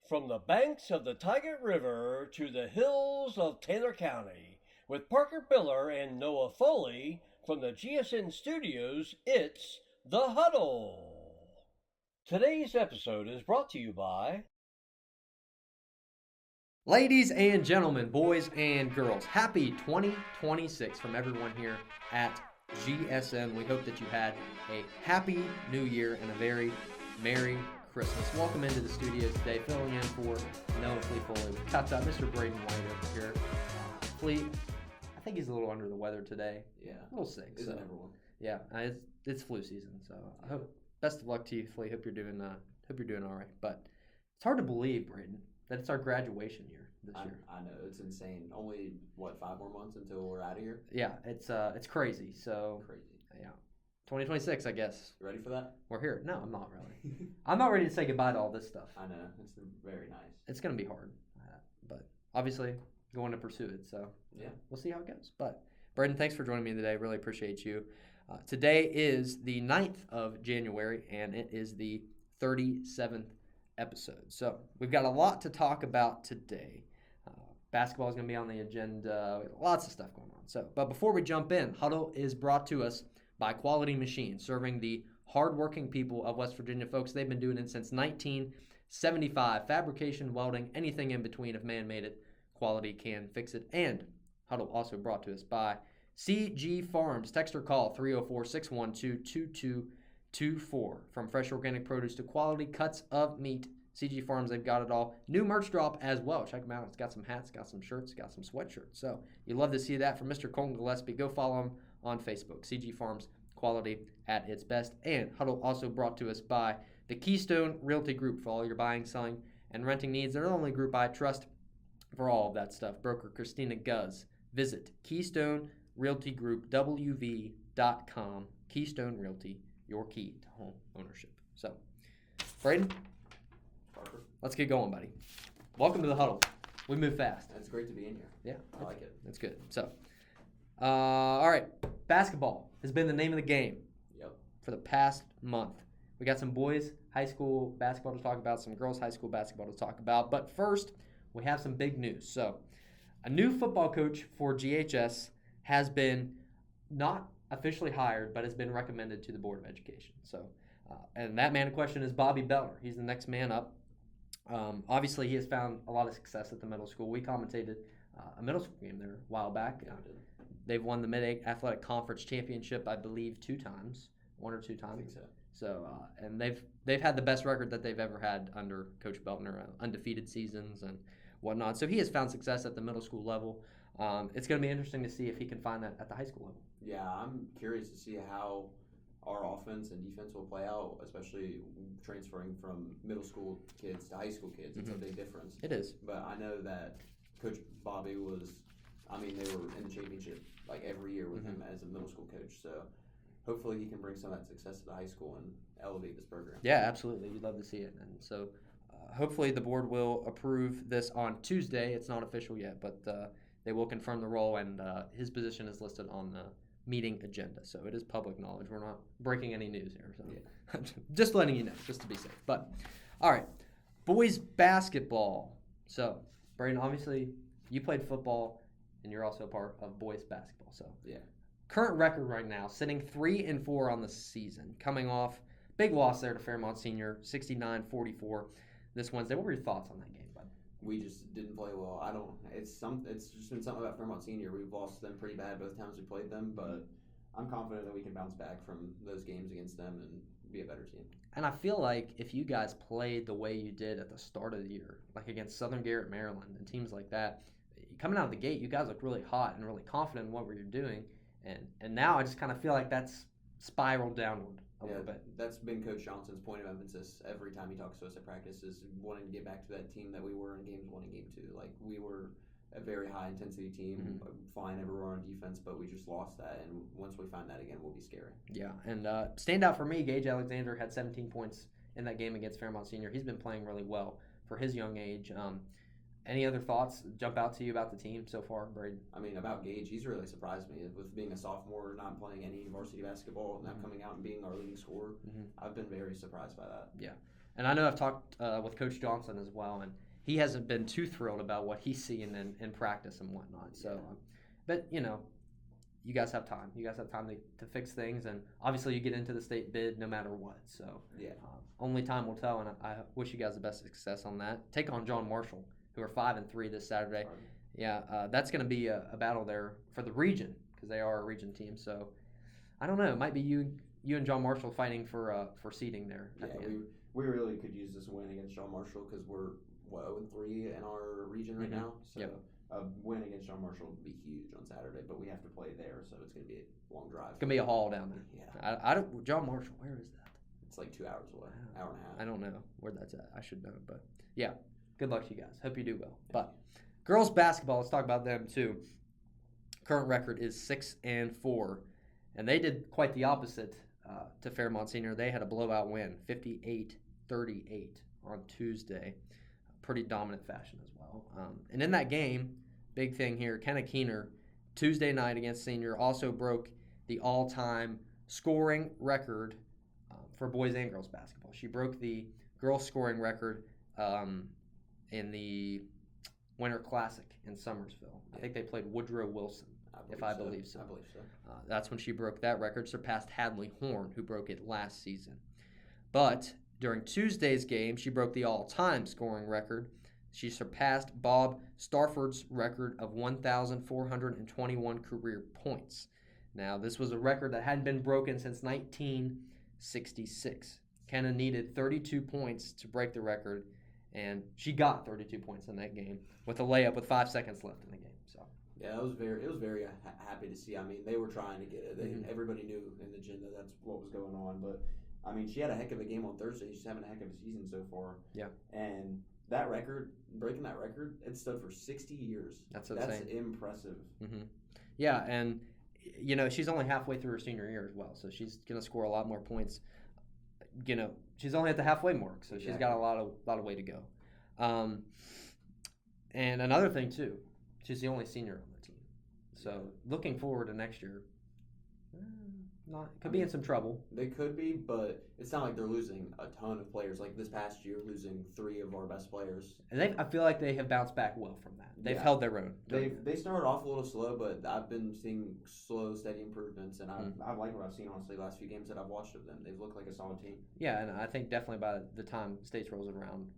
From the banks of the Tigard River to the hills of Taylor County, with Parker Biller and Noah Foley from the GSN studios, it's The Huddle. Today's episode is brought to you by... Ladies and gentlemen, boys and girls, happy 2026 from everyone here at GSN. We hope that you had a happy new year and a very Merry Christmas. Welcome into the studio today, filling in for Noah Foley. We've got Mr. Brayden White over here. Flea, I think he's a little under the weather today. Yeah. A little sick. Isn't everyone? Yeah, it's flu season, so I hope best of luck to you, Flea. Hope you're doing all right. But it's hard to believe, Brayden, that it's our graduation year this year. I know, it's insane. Only 5 more months until we're out of here? Yeah, it's crazy. So Crazy. Yeah. 2026, I guess. You ready for that? We're here. No, I'm not really. I'm not ready to say goodbye to all this stuff. I know. It's very nice. It's going to be hard. But obviously, going to pursue it. So yeah, we'll see how it goes. But Brayden, thanks for joining me today. Really appreciate you. Today is the 9th of January, and it is the 37th episode. So we've got a lot to talk about today. Basketball is going to be on the agenda. We have lots of stuff going on. So, but before we jump in, Hudl is brought to us by Quality Machines, serving the hardworking people of West Virginia. Folks, they've been doing it since 1975. Fabrication, welding, anything in between. If man made it, quality can fix it. And Hudl also brought to us by CG Farms. Text or call 304-612-2224. From fresh organic produce to quality cuts of meat, CG Farms, they've got it all. New merch drop as well. Check them out. It's got some hats, got some shirts, got some sweatshirts. So you love to see that from Mr. Colton Gillespie. Go follow him on Facebook. CG Farms, quality at its best. And Hudl also brought to us by the Keystone Realty Group for all your buying, selling, and renting needs. They're the only group I trust for all of that stuff. Broker Christina Guz. Visit Keystone Realty Group, WV.com. Keystone Realty, your key to home ownership. So, Brayden, Parker, let's get going, buddy. Welcome to the Huddle. We move fast. it's great to be in here. Yeah, I like it. That's good. So, all right. Basketball has been the name of the game Yep. for the past month. We got some boys high school basketball to talk about, some girls high school basketball to talk about. But first, we have some big news. So, a new football coach for GHS has been not officially hired, but has been recommended to the Board of Education. So, and that man in question is Bobby Beller. He's the next man up. Obviously, he has found a lot of success at the middle school. We commentated a middle school game there a while back. They've won the Mid-Athletic Conference Championship, I believe, 2 times, 1 or 2 times. I think so. So, and they've had the best record that they've ever had under Coach Beltner, undefeated seasons and whatnot. So he has found success at the middle school level. It's going to be interesting to see if he can find that at the high school level. Yeah, I'm curious to see how our offense and defense will play out, especially transferring from middle school kids to high school kids. It's a big difference. It is. But I know that Coach Bobby they were in the championship like every year with him as a middle school coach. So hopefully he can bring some of that success to the high school and elevate this program. Yeah, absolutely. You'd love to see it. And so hopefully the board will approve this on Tuesday. It's not official yet, but they will confirm the role, and his position is listed on the meeting agenda. So it is public knowledge. We're not breaking any news here. So yeah. Just letting you know, just to be safe. But all right, boys basketball. So Brayden, obviously you played football, and you're also a part of boys basketball. So yeah. Current record right now, sitting 3-4 on the season, coming off big loss there to Fairmont Senior, 69-44 this Wednesday. What were your thoughts on that game, bud? We just didn't play well. It's just been something about Fairmont Senior. We've lost them pretty bad both times we played them, but I'm confident that we can bounce back from those games against them and be a better team. And I feel like if you guys played the way you did at the start of the year, like against Southern Garrett, Maryland, and teams like that, coming out of the gate, you guys look really hot and really confident in what you're doing. And now I just kind of feel like that's spiraled downward a little bit. That's been Coach Johnson's point of emphasis every time he talks to us at practice, is wanting to get back to that team that we were in games 1 and game 2. Like, we were a very high intensity team, flying everywhere on defense, but we just lost that. And once we find that again, we'll be scary. Yeah, and standout for me, Gage Alexander had 17 points in that game against Fairmont Senior. He's been playing really well for his young age. Any other thoughts jump out to you about the team so far, Brayden? I mean, about Gage, he's really surprised me with being a sophomore, not playing any varsity basketball, now coming out and being our leading scorer. I've been very surprised by that. Yeah. And I know I've talked with Coach Johnson as well, and he hasn't been too thrilled about what he's seeing in practice and whatnot. So, but you guys have time. You guys have time to fix things, and obviously you get into the state bid no matter what. So, only time will tell, and I wish you guys the best success on that. Take on John Marshall, who are 5-3 this Saturday. Yeah, that's going to be a battle there for the region because they are a region team. So, I don't know. It might be you and John Marshall fighting for seeding there. We really could use this win against John Marshall because we're 0-3 in our region right now. So a win against John Marshall would be huge on Saturday, but we have to play there, so it's going to be a long drive. It's going to be a haul down there. Yeah. I don't. John Marshall, where is that? It's like 2 hours away, hour and a half. I don't know where that's at. I should know, but yeah. Good luck to you guys. Hope you do well. But girls basketball, let's talk about them too. Current record is 6-4, and they did quite the opposite to Fairmont Senior. They had a blowout win, 58-38 on Tuesday. Pretty dominant fashion as well. And in that game, big thing here, Kenna Keener, Tuesday night against Senior, also broke the all-time scoring record for boys and girls basketball. She broke the girls scoring record in the Winter Classic in Summersville. I think they played Woodrow Wilson, I believe so. That's when she broke that record, surpassed Hadley Horn, who broke it last season. But during Tuesday's game, she broke the all-time scoring record. She surpassed Bob Starford's record of 1,421 career points. Now, this was a record that hadn't been broken since 1966. Kenna needed 32 points to break the record, and she got 32 points in that game with a layup with 5 seconds left in the game. So yeah, it was very happy to see. I mean, they were trying to get it. Everybody knew in the gym that that's what was going on, but I mean, she had a heck of a game on Thursday. She's having a heck of a season so far. Yeah. And that record, breaking that record, it stood for 60 years. That's impressive. Mm-hmm. Yeah, and she's only halfway through her senior year as well, so she's gonna score a lot more points. She's only at the halfway mark, so she's got a lot of way to go. And another thing too, she's the only senior on the team. So looking forward to next year, could be in some trouble. They could be, but it's not like they're losing a ton of players. Like this past year, losing 3 of our best players. And I feel like they have bounced back well from that. They've held their own. They started off a little slow, but I've been seeing slow, steady improvements, and I like what I've seen, honestly, the last few games that I've watched of them. They've looked like a solid team. Yeah, and I think definitely by the time States rolls around,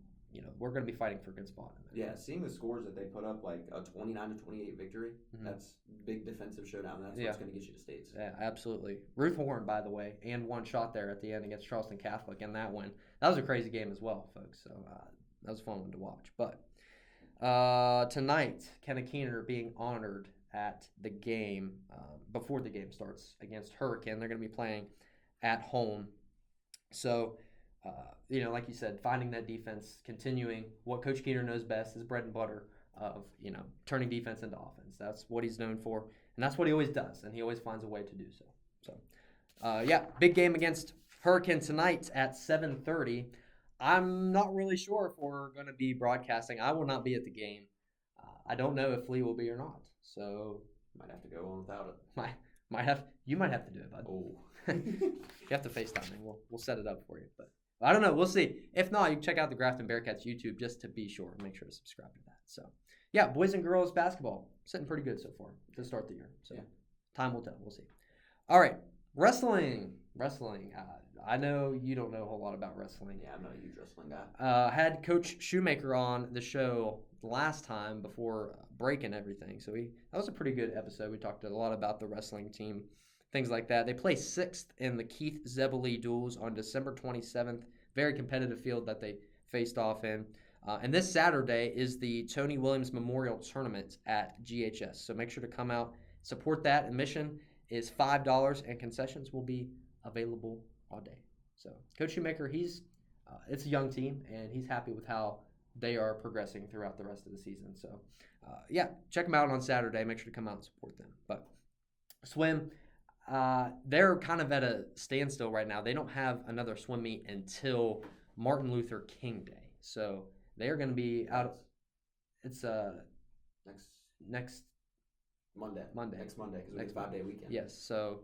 we're going to be fighting for a good spot. Yeah, seeing the scores that they put up, like a 29-28 victory, that's big defensive showdown. That's what's going to get you to States. Yeah, absolutely. Ruth Horn, by the way, and one shot there at the end against Charleston Catholic in that win. That was a crazy game as well, folks. So that was a fun one to watch. But tonight, Kenna Keener being honored at the game before the game starts against Hurricane. They're going to be playing at home. So like you said, finding that defense, continuing what Coach Keener knows best, his bread and butter of, turning defense into offense. That's what he's known for, and that's what he always does, and he always finds a way to do so. So, big game against Hurricane tonight at 7:30. I'm not really sure if we're going to be broadcasting. I will not be at the game. I don't know if Lee will be or not, so might have to go on without it. You might have to do it, bud. Oh, you have to FaceTime me. We'll set it up for you, but I don't know. We'll see. If not, you can check out the Grafton Bearcats YouTube just to be sure and make sure to subscribe to that. So, yeah, boys and girls basketball sitting pretty good so far to start the year. So, time will tell. We'll see. All right, wrestling. I know you don't know a whole lot about wrestling. Yeah, I'm not a huge wrestling guy. Had Coach Shoemaker on the show last time before breaking everything. So that was a pretty good episode. We talked a lot about the wrestling team, things like that. They play 6th in the Keith Zebeli duels on December 27th. Very competitive field that they faced off in. And this Saturday is the Tony Williams Memorial Tournament at GHS. So make sure to come out, support that. Admission is $5, and concessions will be available all day. So Coach Shoemaker, it's a young team, and he's happy with how they are progressing throughout the rest of the season. So, check them out on Saturday. Make sure to come out and support them. But swim, they're kind of at a standstill right now. They don't have another swim meet until Martin Luther King Day. So they are going to be out. It's next Monday. Next Monday, because it's a 5-day weekend. Yes. So,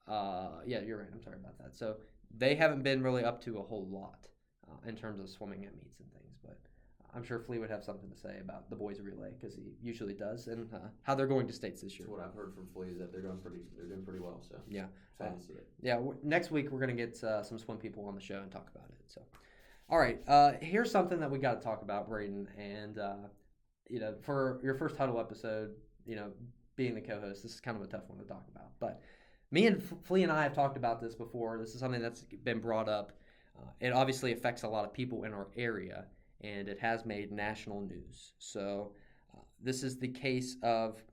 you're right. I'm sorry about that. So they haven't been really up to a whole lot in terms of swimming at meets and things. But I'm sure Flea would have something to say about the boys relay because he usually does, and how they're going to states this year. That's what I've heard from Flea is that they're doing pretty well. So yeah, excited to see it. Yeah, next week we're gonna get some swim people on the show and talk about it. So, all right, here's something that we got to talk about, Brayden, and for your first Hudl episode, being the co-host, this is kind of a tough one to talk about. But me and Flea and I have talked about this before. This is something that's been brought up. It obviously affects a lot of people in our area, and it has made national news. So this is the case of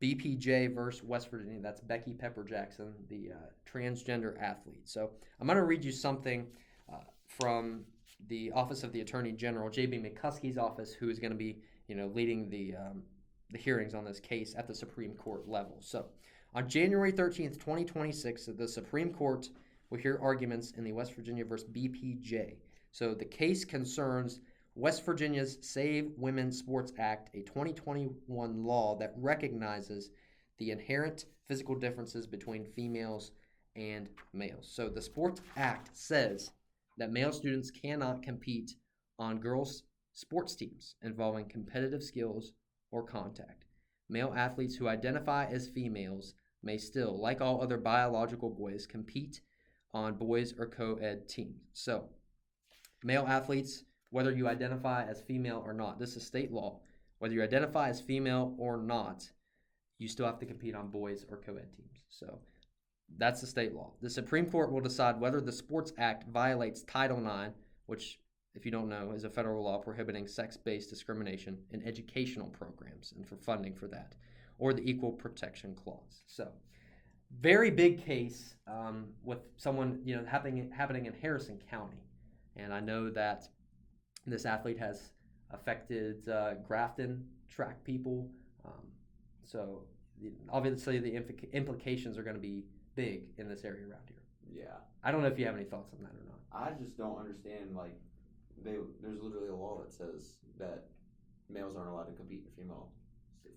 BPJ versus West Virginia. That's Becky Pepper Jackson, the transgender athlete. So I'm going to read you something from the Office of the Attorney General, J.B. McCuskey's office, who is going to be leading the hearings on this case at the Supreme Court level. So on January 13th, 2026, the Supreme Court will hear arguments in the West Virginia versus BPJ. So the case concerns West Virginia's Save Women Sports Act, a 2021 law that recognizes the inherent physical differences between females and males. So the Sports Act says that male students cannot compete on girls' sports teams involving competitive skills or contact. Male athletes who identify as females may still, like all other biological boys, compete on boys or co-ed teams. So male athletes, whether you identify as female or not, this is state law. Whether you identify as female or not, you still have to compete on boys or co-ed teams. So that's the state law. The Supreme Court will decide whether the Sports Act violates Title IX, which, if you don't know, is a federal law prohibiting sex-based discrimination in educational programs and for funding for that, or the Equal Protection Clause. So very big case with someone, happening in Harrison County. And I know that this athlete has affected Grafton track people. So obviously the implications are going to be big in this area around here. Yeah. I don't know if you have any thoughts on that or not. I just don't understand, there's literally a law that says that males aren't allowed to compete in female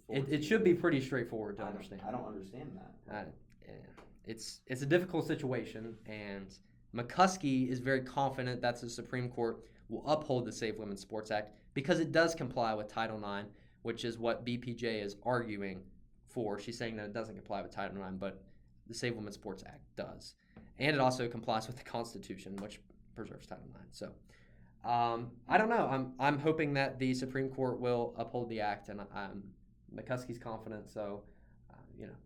sports. It should be pretty straightforward to understand. I don't understand that. It's a difficult situation, and McCuskey is very confident that the Supreme Court will uphold the Save Women's Sports Act because it does comply with Title IX, which is what BPJ is arguing for. She's saying that it doesn't comply with Title IX, but the Save Women's Sports Act does. And it also complies with the Constitution, which preserves Title IX. So I don't know. I'm hoping that the Supreme Court will uphold the act, and McCuskey's confident, so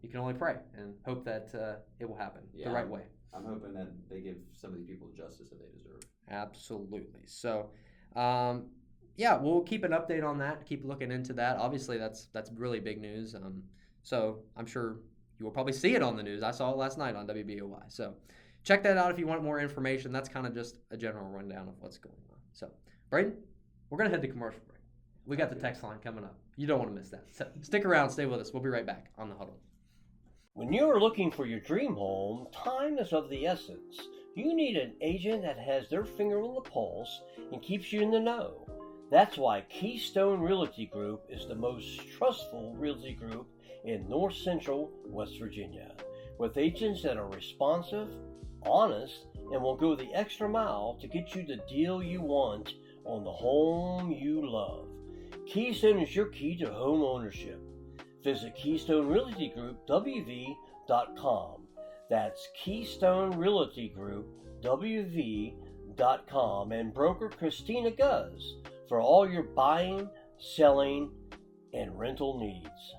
you can only pray and hope that it will happen the right way. I'm hoping that they give some of these people the justice that they deserve. Absolutely. So, we'll keep an update on that. Keep looking into that. Obviously, that's really big news. So I'm sure you will probably see it on the news. I saw it last night on WBOY. So check that out if you want more information. That's kind of just a general rundown of what's going on. So, Brayden, we're going to head to commercial break. We got the text line coming up. You don't want to miss that. So stick around. Stay with us. We'll be right back on the Hudl. When you're looking for your dream home, time is of the essence. You need an agent that has their finger on the pulse and keeps you in the know. That's why Keystone Realty Group is the most trustful realty group in North Central West Virginia, with agents that are responsive, honest, and will go the extra mile to get you the deal you want on the home you love. Keystone is your key to home ownership. Visit Keystone Realty Group, WV.com. That's Keystone Realty Group, WV.com, and broker Christina Guz for all your buying, selling, and rental needs.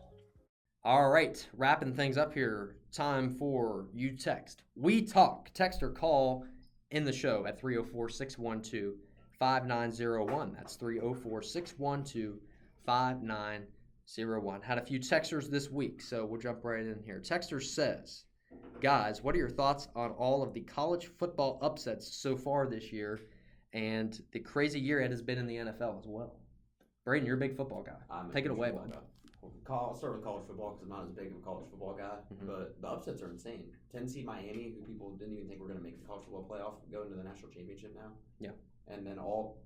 All right, wrapping things up here. Time for You Text. We Talk. Text or call in the show at 304-612-5901. That's 304-612-5901. Had a few texters this week, so we'll jump right in here. Texter says, guys, what are your thoughts on all of the college football upsets so far this year and the crazy year it has been in the NFL as well? Brayden, you're a big football guy. Take it away, bud. I'll start with college football because I'm not as big of a college football guy, but the upsets are insane. Tennessee, Miami, who people didn't even think were going to make the college football playoff, go into the national championship now. Yeah. And then all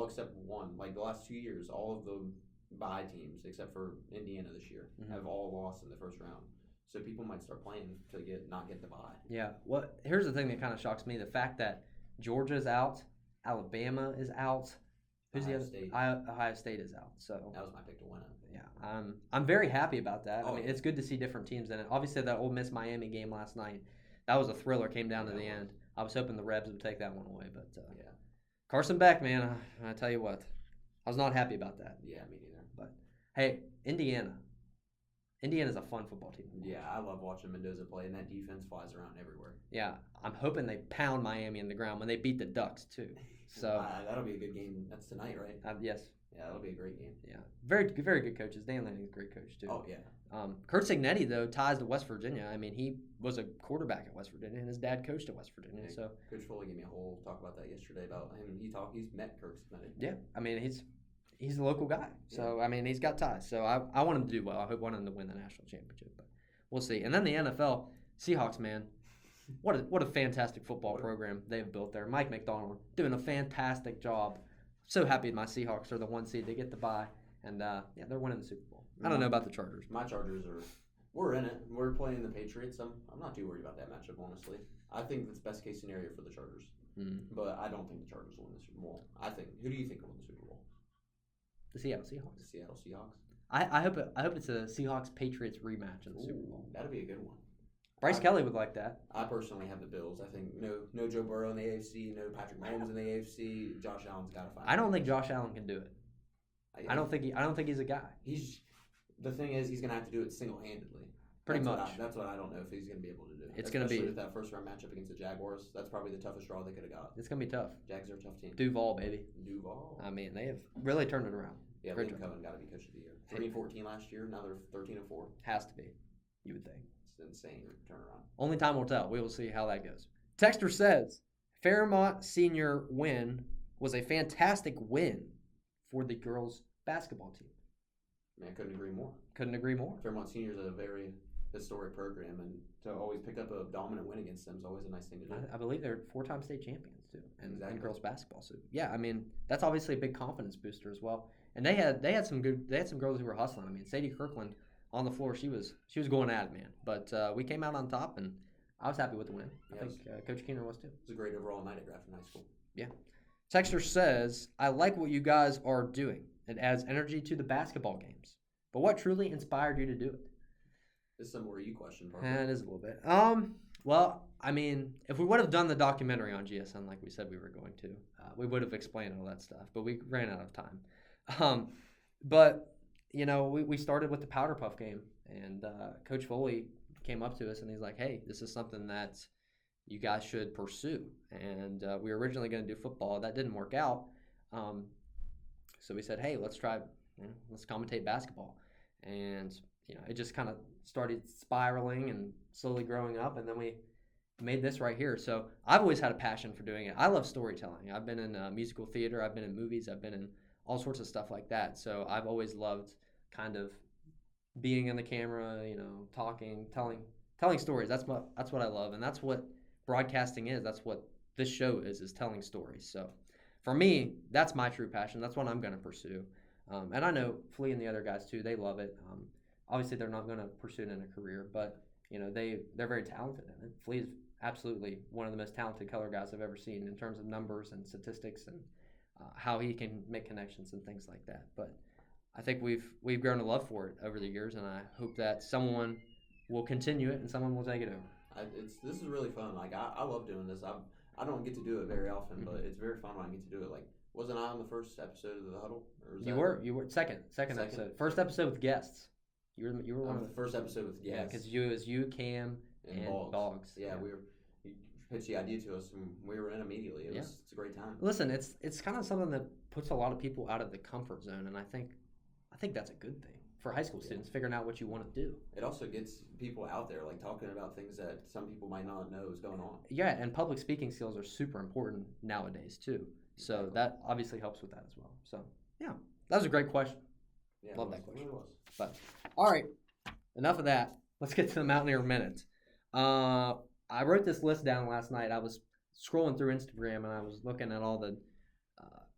except one, like the last 2 years, all of the bye teams, except for Indiana this year, have all lost in the first round. So people might start playing to not get the bye. Yeah. Well, here's the thing that kind of shocks me: the fact that Georgia's out Alabama is out. Who's Ohio the other? State. Ohio State is out. So That was my pick to win it. yeah, I'm very happy about that. Oh, I mean, yeah. it's good to see different teams in it. Obviously, that Ole Miss Miami game last night, that was a thriller. Came down to the end. I was hoping the Rebs would take that one away, but Yeah. Carson Beck, man, I tell you what, I was not happy about that. Yeah, me neither. But hey, Indiana's a fun football team. Yeah, I love watching Mendoza play, and that defense flies around everywhere. Yeah, I'm hoping they pound Miami in the ground when they beat the Ducks too. So that'll be a good game. That's tonight, right? yes. Yeah, that'll be a great game. Yeah, very good coaches. Dan Lanning's a great coach too. Oh yeah. Kurt Signetti though ties to West Virginia. I mean, he was a quarterback at West Virginia, and his dad coached at West Virginia. Yeah, So Coach Foley gave me a whole talk about that yesterday about him. He's met Kirk Signetti. yeah, I mean he's a local guy. So I mean he's got ties. So I want him to do well. I want him to win the national championship, but we'll see. And then the NFL Seahawks, man. What a fantastic football program they've built there. Mike McDonald doing a fantastic job. So happy my Seahawks are the 1 seed. They get the bye, and they're winning the Super Bowl. I don't know about the Chargers. My Chargers we're in it. We're playing the Patriots. I'm not too worried about that matchup, honestly. I think that's best case scenario for the Chargers, but I don't think the Chargers will win the Super Bowl. Who do you think will win the Super Bowl? The Seattle Seahawks. The Seattle Seahawks. I hope it's a Seahawks Patriots rematch in the Super Bowl. That'd be a good one. Bryce Kelly would like that. I personally have the Bills. I think no Joe Burrow in the AFC, no Patrick Mahomes in the AFC. Josh Allen's got to find. I don't think Josh Allen can do it. I don't think he's a guy. The thing is, he's gonna have to do it single handedly. Pretty much. That's what I don't know if he's gonna be able to do. It's gonna be Especially with that first round matchup against the Jaguars. That's probably the toughest draw they could have got. It's gonna be tough. Jags are a tough team. Duval, baby. Duval. I mean, they have really turned it around. Yeah, Liam Cohen got to be coach of the year. 3-14 last year. Now they're 13-4. Has to be. You would think. It's insane turnaround. Only time will tell. We will see how that goes. Texter says, Fairmont senior win was a fantastic win for the girls basketball team. Man, I couldn't agree more. Couldn't agree more. Fairmont Senior is a very historic program, and to always pick up a dominant win against them is always a nice thing to do. I believe they're 4-time state champions too, in girls basketball. So yeah, I mean that's obviously a big confidence booster as well. And they had some girls who were hustling. I mean Sadie Kirkland on the floor, she was going at it, man. But we came out on top, and I was happy with the win. I think Coach Keener was too. It was a great overall night at Grafton High School. Yeah. Texter says, I like what you guys are doing. It adds energy to the basketball games. But what truly inspired you to do it? This is some more you question, Parker. It is a little bit. Well, I mean, if we would have done the documentary on GSN like we said we were going to, we would have explained all that stuff. But we ran out of time. But you know, we started with the Powder Puff game, and Coach Foley came up to us and he's like, "Hey, this is something that you guys should pursue." And we were originally going to do football. That didn't work out. So we said, "Hey, let's try. Let's commentate basketball." And it just kind of started spiraling and slowly growing up, and then we made this right here. So I've always had a passion for doing it. I love storytelling. I've been in musical theater. I've been in movies. I've been in all sorts of stuff like that. So I've always loved kind of being in the camera, talking, telling stories. That's what I love, and that's what broadcasting is. That's what this show is telling stories. So for me, that's my true passion. That's what I'm going to pursue. And I know Flea and the other guys too, they love it. Obviously they're not going to pursue it in a career, but they're very talented in it. Flea is absolutely one of the most talented color guys I've ever seen in terms of numbers and statistics and how he can make connections and things like that. But I think we've grown a love for it over the years, and I hope that someone will continue it and someone will take it over. This is really fun. Like I love doing this. I don't get to do it very often, but it's very fun when I get to do it. Like, wasn't I on the first episode of the Hudl? Or you were second episode. First episode with guests. You were one of the first episode with guests. Yeah, because you, Cam, and Boggs. Yeah, he pitched the idea to us, and we were in immediately. It's a great time. Listen, it's kind of something that puts a lot of people out of the comfort zone, and I think that's a good thing for high school students, figuring out what you want to do. It also gets people out there, like talking about things that some people might not know is going on. Yeah, and public speaking skills are super important nowadays too. So that obviously helps with that as well. So yeah, that was a great question. Yeah, love that question. It was. But all right, enough of that. Let's get to the Mountaineer Minute. I wrote this list down last night. I was scrolling through Instagram and I was looking at all the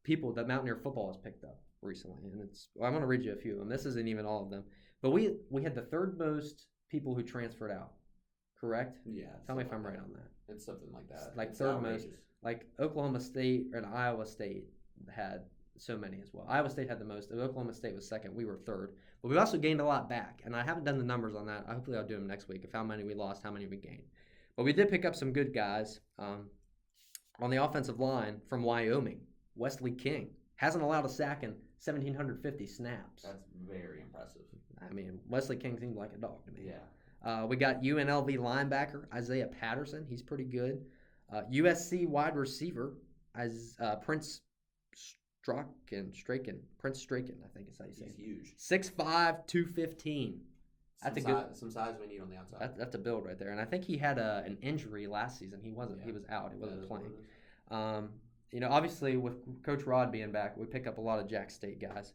people that Mountaineer football has picked up recently, and I'm going to read you a few of them. This isn't even all of them, but we had the third most people who transferred out. Correct? Yeah. Tell me if I'm right on that. It's something like that. Like it's third outrageous. most. Like Oklahoma State and Iowa State had so many as well. Iowa State had the most. Oklahoma State was second. We were third. But we also gained a lot back. And I haven't done the numbers on that. Hopefully I'll do them next week of how many we lost, how many we gained. But we did pick up some good guys. On the offensive line from Wyoming, Wesley King hasn't allowed a sack in 1,750 snaps. That's very impressive. I mean, Wesley King seemed like a dog to me. Yeah. We got UNLV linebacker Isaiah Patterson. He's pretty good. USC wide receiver as Prince Straken. Prince Straken, I think is how you say it. He's huge. 6'5", 215. Some size we need on the outside. That's a build right there. And I think he had an injury last season. He wasn't. Yeah. He was out. He wasn't playing. Obviously with Coach Rod being back, we pick up a lot of Jack State guys.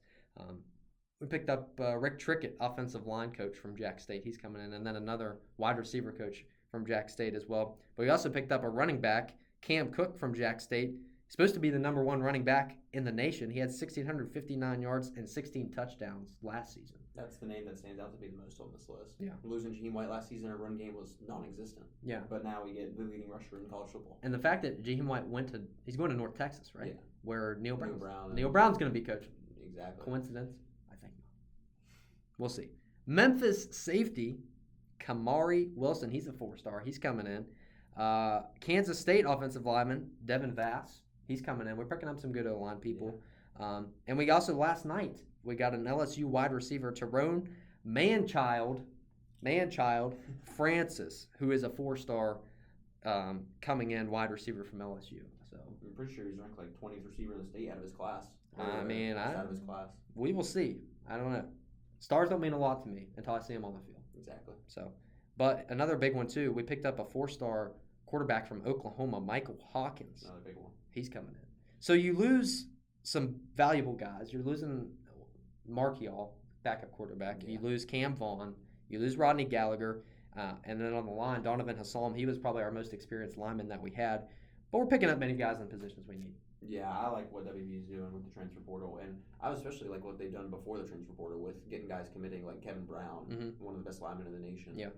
We picked up Rick Trickett, offensive line coach from Jack State. He's coming in. And then another wide receiver coach from Jack State as well. But we also picked up a running back, Cam Cook from Jack State. He's supposed to be the number one running back in the nation. He had 1,659 yards and 16 touchdowns last season. That's the name that stands out to be the most on this list. Yeah. Losing Jaheim White last season, our run game was non-existent. Yeah. But now we get the leading rusher in college football. And the fact that Jaheim White he's going to North Texas, right? Yeah. Where Neil Brown's going to be coaching. Exactly. Coincidence? I think not. We'll see. Memphis safety, Kamari Wilson. He's a 4-star. He's coming in. Kansas State offensive lineman, Devin Vass. He's coming in. We're picking up some good O-line people. Yeah. And we also, last night, we got an LSU wide receiver, Tyrone Manchild Francis, who is a 4-star coming in wide receiver from LSU. So I'm pretty sure he's ranked like 20th receiver in the state out of his class. Out of his class. We will see. I don't know. Stars don't mean a lot to me until I see them on the field. Exactly. So, but another big one too. We picked up a 4-star quarterback from Oklahoma, Michael Hawkins. Another big one. He's coming in. So you lose some valuable guys. You're losing Markial, backup quarterback. Yeah. You lose Cam Vaughn. You lose Rodney Gallagher. And then on the line, Donovan Hassan. He was probably our most experienced lineman that we had. But we're picking up many guys in positions we need. Yeah, I like what WV is doing with the transfer portal. And I especially like what they've done before the transfer portal with getting guys committing like Kevin Brown, one of the best linemen in the nation. Yeah.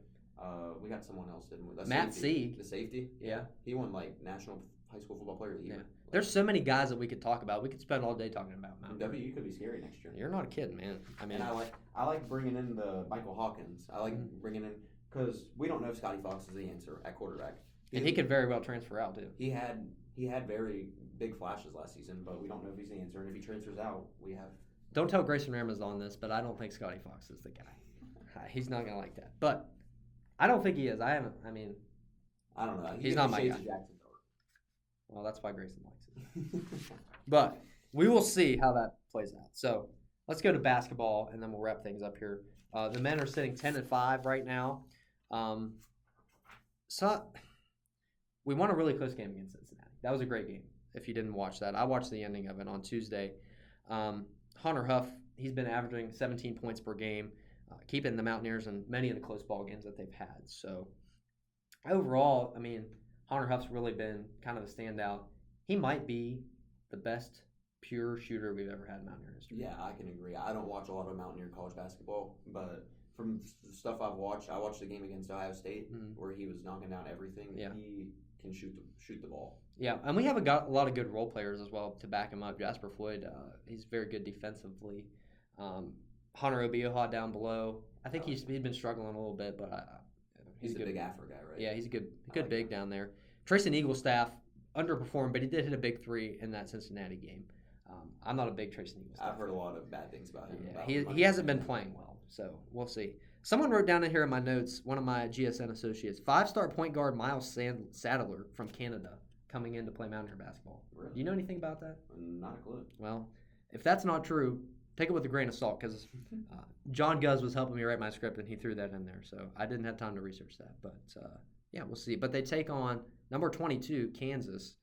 We got someone else, didn't we? Matt Sieg. The safety. Yeah. He won like National High School Football Player of the Year. Yeah. There's so many guys that we could talk about. We could spend all day talking about Mount. WU could be scary next year. You're not a kid, man. I mean, and I like bringing in the Michael Hawkins. I like bringing in because we don't know if Scotty Fox is the answer at quarterback. And he could very well transfer out too. He had very big flashes last season, but we don't know if he's the answer. And if he transfers out, we have. Don't tell Grayson Ramos on this, but I don't think Scotty Fox is the guy. He's not gonna like that. But I don't think he is. I don't know. He's not my guy. Well, that's why Grayson likes it. But we will see how that plays out. So let's go to basketball, and then we'll wrap things up here. The men are sitting 10-5 right now. So we won a really close game against Cincinnati. That was a great game. If you didn't watch that, I watched the ending of it on Tuesday. Hunter Huff, he's been averaging 17 points per game, keeping the Mountaineers in many of the close ball games that they've had. So overall, I mean, Hunter Huff's really been kind of a standout. He might be the best pure shooter we've ever had in Mountaineer history. Yeah, I can agree. I don't watch a lot of Mountaineer college basketball, but from the stuff I've watched, I watched the game against Ohio State where he was knocking down everything. Yeah. He can shoot the ball. Yeah, and we have a lot of good role players as well to back him up. Jasper Floyd, he's very good defensively. Hunter Obioha down below. I think he's been struggling a little bit, but he's a big Afro guy, right? Yeah, he's a good big down there. Trayson Eaglestaff underperformed, but he did hit a big 3 in that Cincinnati game. I'm not a big Trayson Eaglestaff. I've heard a lot of bad things about him. Yeah, he hasn't been playing well, so we'll see. Someone wrote down in here in my notes, one of my GSN associates, 5-star point guard Miles Sadler from Canada coming in to play Mountaineer basketball. Really? Do you know anything about that? Not a clue. Well, if that's not true, take it with a grain of salt because John Guz was helping me write my script and he threw that in there, so I didn't have time to research that. But yeah, we'll see. But they take on number 22 Kansas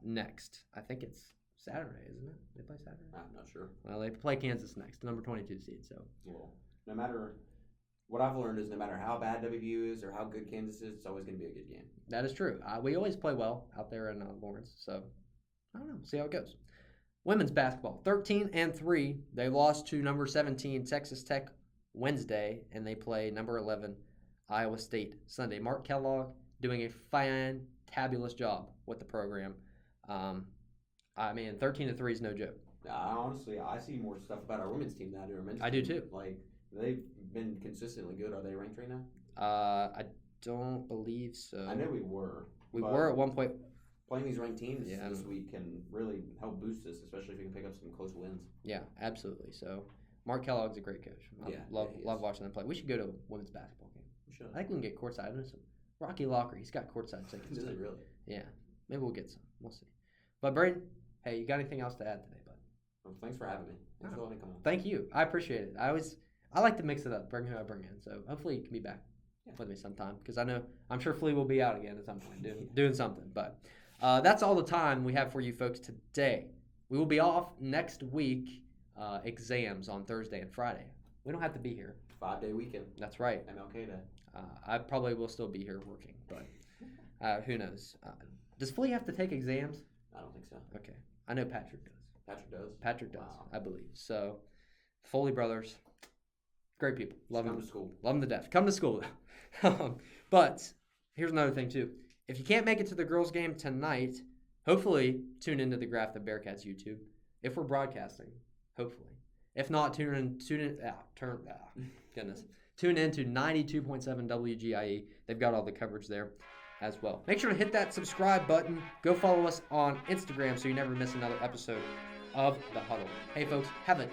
next. I think it's Saturday, isn't it? They play Saturday? I'm not sure. Well, they play Kansas next, number 22 seed. So well, no matter what I've learned is no matter how bad WVU is or how good Kansas is, it's always going to be a good game. That is true. We always play well out there in Lawrence. So I don't know. We'll see how it goes. Women's basketball, 13-3. They lost to number 17 Texas Tech Wednesday, and they play number 11 Iowa State Sunday. Mark Kellogg doing a fantabulous job with the program. I mean, 13-3 is no joke. Honestly, I see more stuff about our women's team than I do our men's team. I do too. Like, they've been consistently good. Are they ranked right now? I don't believe so. I know we were. We were at one point. Playing these ranked teams Yeah. this week can really help boost us, especially if we can pick up some close wins. Yeah, absolutely. So Mark Kellogg's a great coach. I love watching them play. We should go to a women's basketball game. We should. I think we can get courtside. I know some Rocky Locker. He's got courtside tickets. Does it really? Yeah, maybe we'll get some. We'll see. But Brayden, hey, you got anything else to add today, bud? Well, thanks for having me. Thanks for letting me come on. Thank you. I appreciate it. I like to mix it up, bring who I bring in. So hopefully you can be back with me sometime because I'm sure Flea will be out again at some point doing something. But that's all the time we have for you folks today. We will be off next week. Exams on Thursday and Friday. We don't have to be here. 5-day weekend. That's right. MLK Day. I probably will still be here working, but who knows? Does Flea have to take exams? I don't think so. Okay. I know Patrick does. Patrick does? Wow. I believe. So, Foley brothers, great people. Love them. Come to school. Love them to death. Come to school. But here's another thing, too. If you can't make it to the girls' game tonight, hopefully tune into the Graph the Bearcats YouTube. If we're broadcasting, hopefully. If not, tune in to 92.7 WGIE. They've got all the coverage there as well. Make sure to hit that subscribe button. Go follow us on Instagram so you never miss another episode of The Huddle. Hey, folks, have a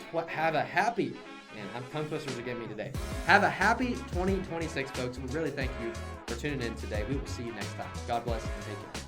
happy, and I'm tongue twisters to get me today. Have a happy 2026, folks. We really thank you for tuning in today. We will see you next time. God bless and take care.